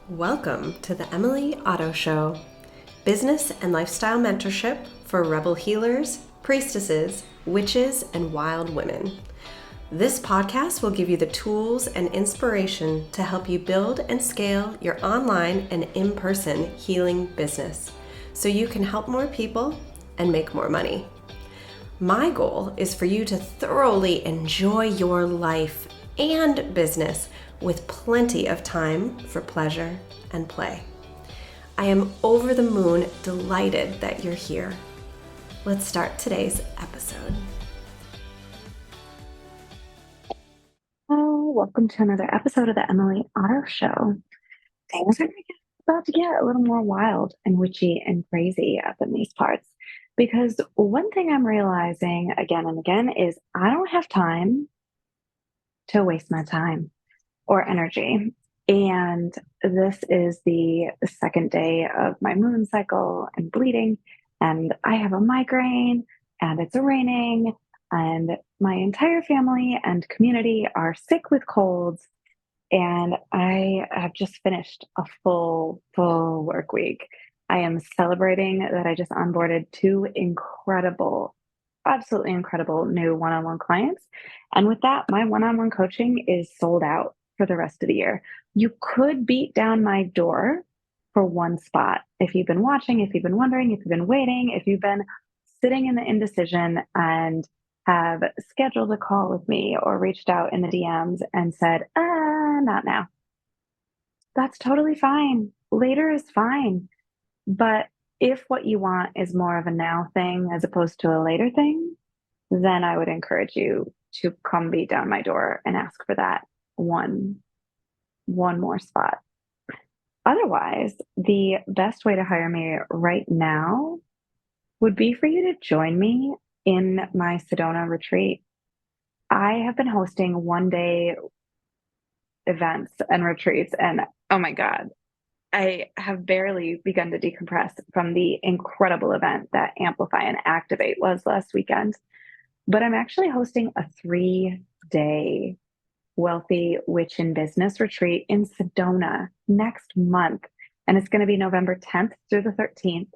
Welcome to the Emily Otto Show, business and lifestyle mentorship for rebel healers, priestesses, witches, and wild women. This podcast will give you the tools and inspiration to help you build and scale your online and in-person healing business so you can help more people and make more money. My goal is for you to thoroughly enjoy your life and business with plenty of time for pleasure and play. I am over the moon delighted that you're here. Let's start today's episode. Oh, welcome to another episode of the Emily Otto Show. Things are about to get a little more wild and witchy and crazy up in these parts. Because one thing I'm realizing again and again is I don't have time to waste my time or energy. And this is the second day of my moon cycle and bleeding, and I have a migraine, and it's raining, and my entire family and community are sick with colds. And I have just finished a full work week. I am celebrating that I just onboarded two incredible, absolutely incredible new one-on-one clients. And with that, my one-on-one coaching is sold out for the rest of the year. You could beat down my door for one spot. If you've been watching, if you've been wondering, if you've been waiting, if you've been sitting in the indecision and have scheduled a call with me or reached out in the DMs and said, not now. That's totally fine. Later is fine. But if what you want is more of a now thing as opposed to a later thing, then I would encourage you to come beat down my door and ask for that one more spot. Otherwise, the best way to hire me right now would be for you to join me in my Sedona retreat. I have been hosting one-day events and retreats, and oh my God, I have barely begun to decompress from the incredible event that Amplify and Activate was last weekend. But I'm actually hosting a 3-day Wealthy Witch in Business retreat in Sedona next month. And it's going to be November 10th through the 13th.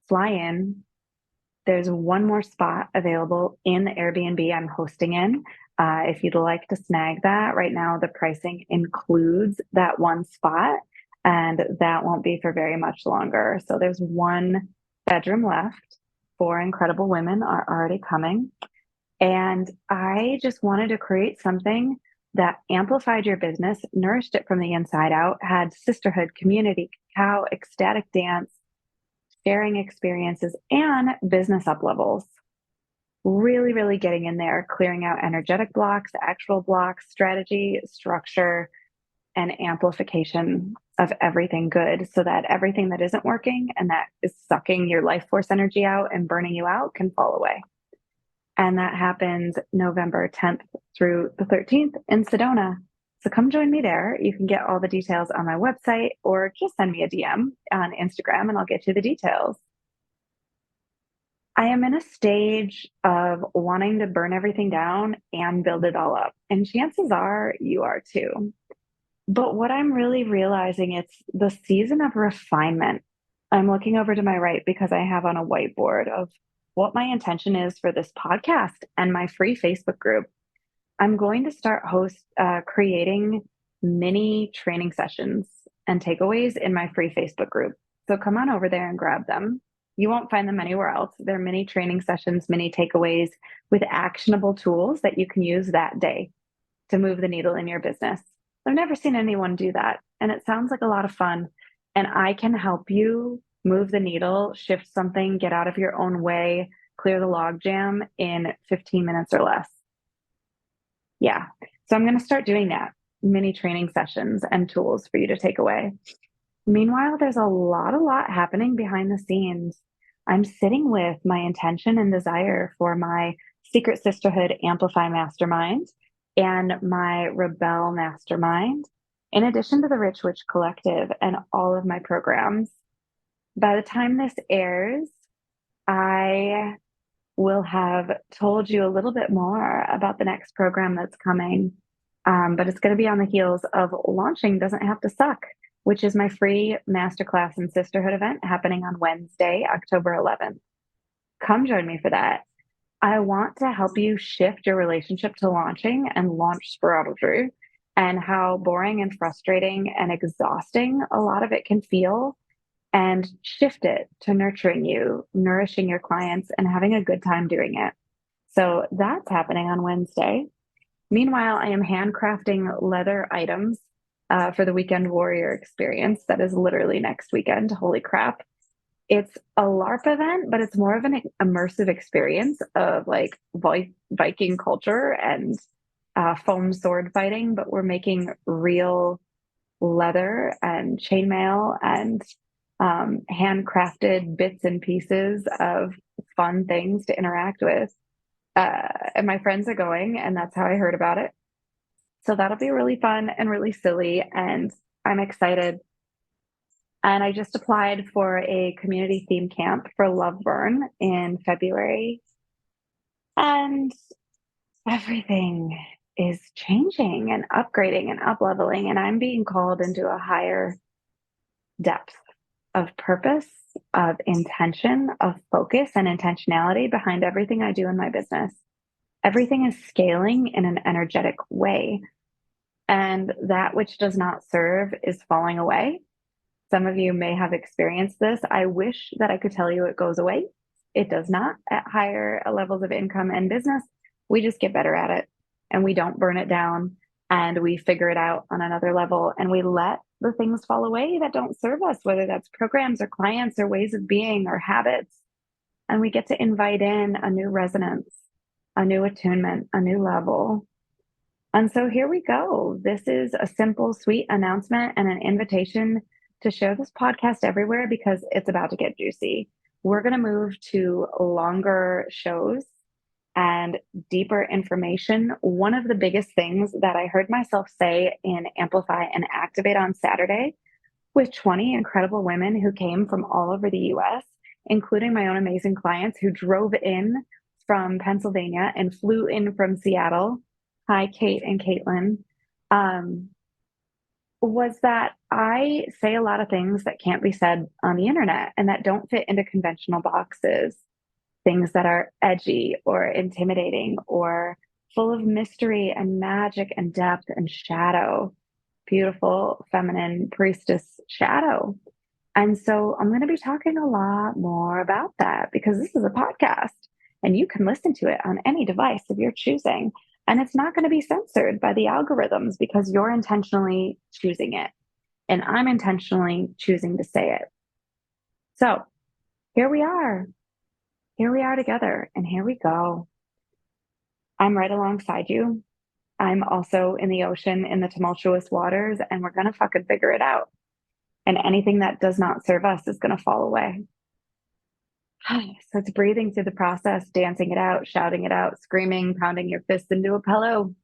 Fly in. There's one more spot available in the Airbnb I'm hosting in. If you'd like to snag that, right now the pricing includes that one spot, and that won't be for very much longer. So there's one bedroom left. 4 incredible women are already coming. And I just wanted to create something that amplified your business, nourished it from the inside out, had sisterhood, community, cacao, ecstatic dance, sharing experiences, and business up levels. Really, really getting in there, clearing out energetic blocks, actual blocks, strategy, structure, and amplification of everything good so that everything that isn't working and that is sucking your life force energy out and burning you out can fall away. And that happens November 10th through the 13th in Sedona. So come join me there. You can get all the details on my website or just send me a DM on Instagram and I'll get you the details. I am in a stage of wanting to burn everything down and build it all up. And chances are you are too. But what I'm really realizing, it's the season of refinement. I'm looking over to my right because I have on a whiteboard of what my intention is for this podcast and my free Facebook group. I'm going to start creating mini training sessions and takeaways in my free Facebook group. So come on over there and grab them. You won't find them anywhere else. They're mini training sessions, mini takeaways with actionable tools that you can use that day to move the needle in your business. I've never seen anyone do that. And it sounds like a lot of fun. And I can help you move the needle, shift something, get out of your own way, clear the logjam in 15 minutes or less. Yeah. So I'm going to start doing that, mini training sessions and tools for you to take away. Meanwhile, there's a lot happening behind the scenes. I'm sitting with my intention and desire for my Secret Sisterhood Amplify Mastermind and my Rebel Mastermind, in addition to the Rich Witch Collective and all of my programs. By the time this airs, I will have told you a little bit more about the next program that's coming. But it's going to be on the heels of launching Doesn't Have to Suck, which is my free masterclass and sisterhood event happening on Wednesday, October 11th. Come join me for that. I want to help you shift your relationship to launching and launch Spirato Drew, and how boring and frustrating and exhausting a lot of it can feel, and shift it to nurturing you, nourishing your clients, and having a good time doing it. So that's happening on Wednesday. Meanwhile, I am handcrafting leather items for the Weekend Warrior experience. That is literally next weekend. Holy crap. It's a LARP event, but it's more of an immersive experience of like Viking culture and foam sword fighting, but we're making real leather and chainmail and handcrafted bits and pieces of fun things to interact with. And my friends are going, and that's how I heard about it. So that'll be really fun and really silly, and I'm excited. And I just applied for a community theme camp for Loveburn in February. And everything is changing and upgrading and up-leveling, and I'm being called into a higher depth of purpose, of intention, of focus and intentionality behind everything I do in my business. Everything is scaling in an energetic way, and that which does not serve is falling away. Some of you may have experienced this. I wish that I could tell you it goes away. It does not. At higher levels of income and business, we just get better at it, and we don't burn it down, and we figure it out on another level, and we let the things fall away that don't serve us, whether that's programs or clients or ways of being or habits. And we get to invite in a new resonance, a new attunement, a new level. And so here we go. This is a simple, sweet announcement and an invitation to share this podcast everywhere, because it's about to get juicy. We're going to move to longer shows and deeper information. One of the biggest things that I heard myself say in Amplify and Activate on Saturday, with 20 incredible women who came from all over the US, including my own amazing clients who drove in from Pennsylvania and flew in from Seattle. Hi, Kate and Caitlin. Was that I say a lot of things that can't be said on the internet and that don't fit into conventional boxes. Things that are edgy or intimidating or full of mystery and magic and depth and shadow. Beautiful, feminine priestess shadow. And so I'm going to be talking a lot more about that, because this is a podcast and you can listen to it on any device of your choosing. And it's not going to be censored by the algorithms, because you're intentionally choosing it. And I'm intentionally choosing to say it. So here we are. Here we are together, and here we go. I'm right alongside you. I'm also in the ocean, in the tumultuous waters, and we're going to fucking figure it out. And anything that does not serve us is going to fall away. So it's breathing through the process, dancing it out, shouting it out, screaming, pounding your fists into a pillow,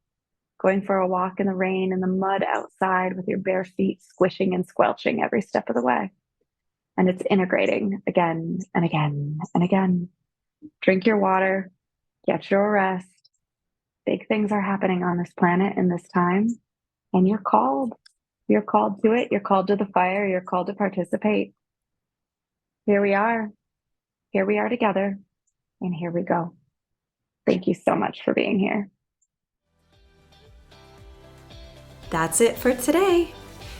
going for a walk in the rain, in the mud outside with your bare feet squishing and squelching every step of the way. And it's integrating again and again and again. Drink your water, get your rest. Big things are happening on this planet in this time, and you're called. You're called to it. You're called to the fire. You're called to participate. Here we are. Here we are together, and here we go. Thank you so much for being here. That's it for today.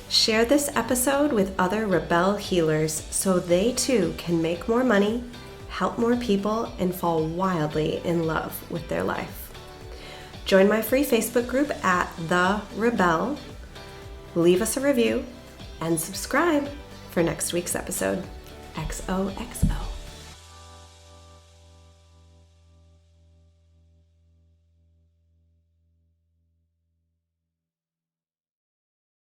Share this episode with other Rebel healers so they too can make more money, help more people, and fall wildly in love with their life. Join my free Facebook group at The Rebel. Leave us a review and subscribe for next week's episode. XOXO.